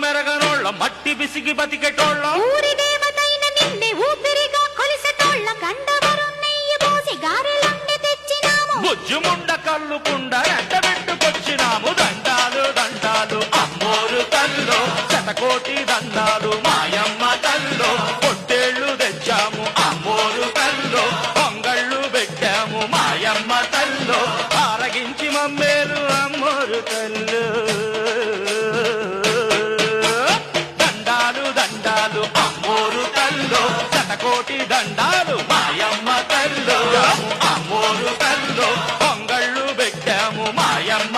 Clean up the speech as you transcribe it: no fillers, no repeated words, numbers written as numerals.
మెరగనోళ్ళ మట్టి బిసిగి బతికెటోళ్ళ ఊరి దేవతైన నిన్నే ఊపిరిగా కొలిసెటోళ్ళ గండవరం నెయ్యి పోసి గారెలండి తెచ్చినాము బుజ్జుముండ కల్లుకుండ ఎండబెట్టుకొచ్చినాము దండాలు దండాలు అమ్మోరు తల్లో శతకోటి దండాలు మాయమ్మ తల్లో పొట్టేళ్లు తెచ్చాము అమ్మోరు తల్లో పొంగళ్ళు పెట్టాము మాయమ్మ తల్లో ఆరగించి మమ్మేలు అమ్మోరు తల్లు దండాలు దండాలు అమ్మోరు తల్లో శతకోటి దండాలు మాయమ్మ తల్లో అమ్మోరు తల్లో పొంగళ్ళు పెట్టాము మాయమ్మ